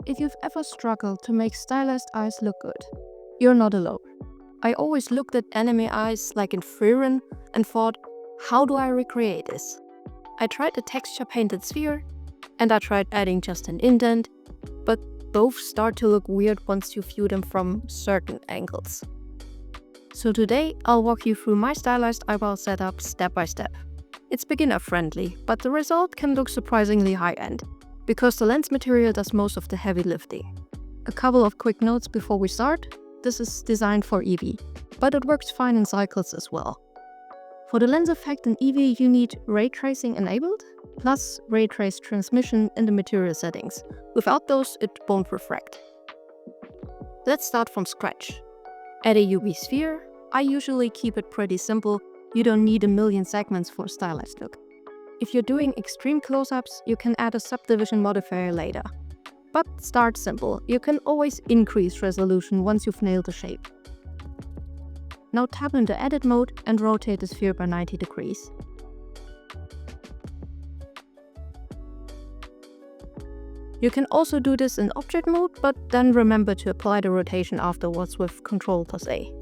if you've ever struggled to make stylized eyes look good, you're not alone. I always looked at anime eyes like in Frieren and thought, how do I recreate this? I tried a texture painted sphere, and I tried adding just an indent, but both start to look weird once you view them from certain angles. So today, I'll walk you through my stylized eyebrow setup step by step. It's beginner friendly, but the result can look surprisingly high-end, because the lens material does most of the heavy lifting. A couple of quick notes before we start. This is designed for Eevee, but it works fine in cycles as well. For the lens effect in Eevee, you need ray tracing enabled, plus ray trace transmission in the material settings. Without those, it won't refract. Let's start from scratch. Add a UV sphere. I usually keep it pretty simple. You don't need a million segments for a stylized look. If you're doing extreme close-ups, you can add a subdivision modifier later. But start simple. You can always increase resolution once you've nailed the shape. Now tap into edit mode and rotate the sphere by 90 degrees. You can also do this in object mode, but then remember to apply the rotation afterwards with Ctrl+A.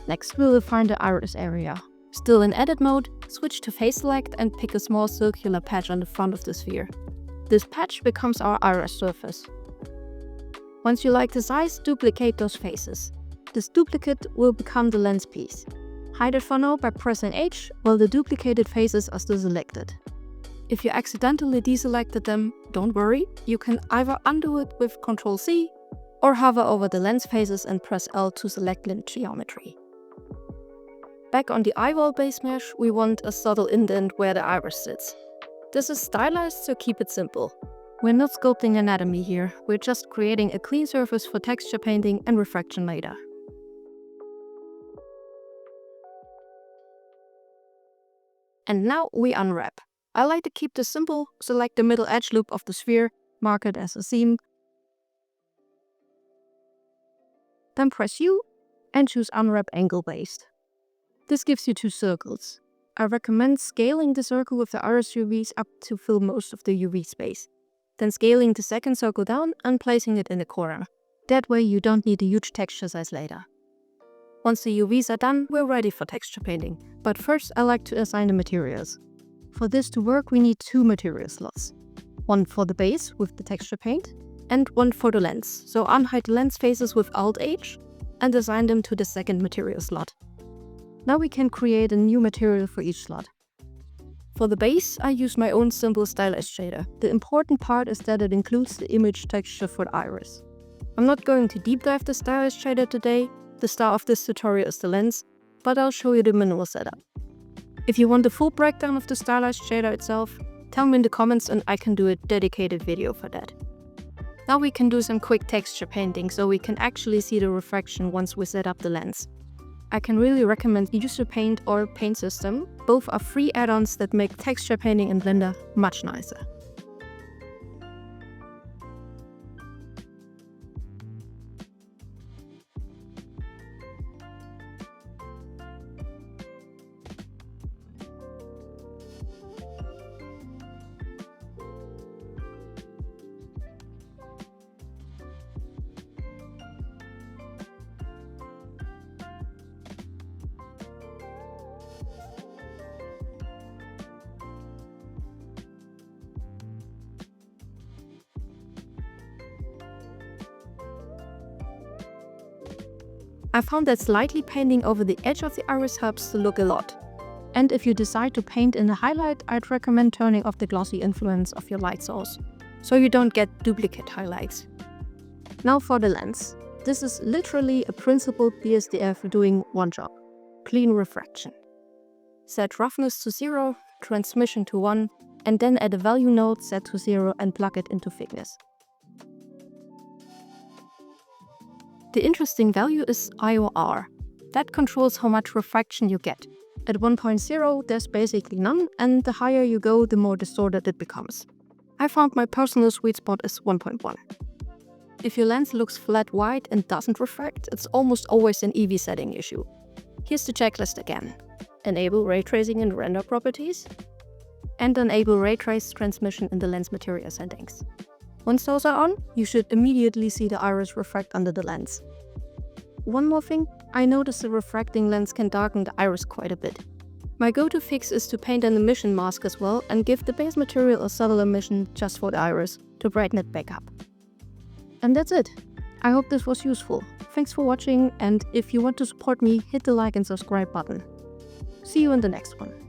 Next we'll define the iris area. Still in edit mode, switch to face select and pick a small circular patch on the front of the sphere. This patch becomes our iris surface. Once you like the size, duplicate those faces. This duplicate will become the lens piece. Hide it for now by pressing H while the duplicated faces are still selected. If you accidentally deselected them, don't worry, you can either undo it with Ctrl+C or hover over the lens faces and press L to select lens geometry. Back on the eyeball base mesh, we want a subtle indent where the iris sits. This is stylized, so keep it simple. We're not sculpting anatomy here, we're just creating a clean surface for texture painting and refraction later. And now we unwrap. I like to keep this simple, select the middle edge loop of the sphere, mark it as a seam, then press U and choose Unwrap Angle Based. This gives you two circles. I recommend scaling the circle with the iris UVs up to fill most of the UV space, then scaling the second circle down and placing it in the corner. That way you don't need a huge texture size later. Once the UVs are done, we're ready for texture painting, but first I like to assign the materials. For this to work, we need two material slots. One for the base with the texture paint, and one for the lens. So unhide the lens faces with Alt-H and assign them to the second material slot. Now we can create a new material for each slot. For the base, I use my own simple stylized shader. The important part is that it includes the image texture for the iris. I'm not going to deep dive the stylized shader today. The star of this tutorial is the lens, but I'll show you the minimal setup. If you want the full breakdown of the stylized shader itself, tell me in the comments and I can do a dedicated video for that. Now we can do some quick texture painting so we can actually see the refraction once we set up the lens. I can really recommend User Paint or Paint System. Both are free add-ons that make texture painting in Blender much nicer. I found that slightly painting over the edge of the iris helps to look a lot. And if you decide to paint in a highlight, I'd recommend turning off the glossy influence of your light source, so you don't get duplicate highlights. Now for the lens. This is literally a principled BSDF doing one job: clean refraction. Set roughness to 0, transmission to 1, and then add a value node set to 0 and plug it into thickness. The interesting value is IOR. That controls how much refraction you get. At 1.0 there's basically none, and the higher you go, the more distorted it becomes. I found my personal sweet spot is 1.1. If your lens looks flat white and doesn't refract, it's almost always an Eevee setting issue. Here's the checklist again. Enable ray tracing in render properties, and enable ray trace transmission in the lens material settings. Once those are on, you should immediately see the iris refract under the lens. One more thing, I noticed the refracting lens can darken the iris quite a bit. My go-to fix is to paint an emission mask as well and give the base material a subtle emission just for the iris to brighten it back up. And that's it. I hope this was useful. Thanks for watching, and if you want to support me, hit the like and subscribe button. See you in the next one.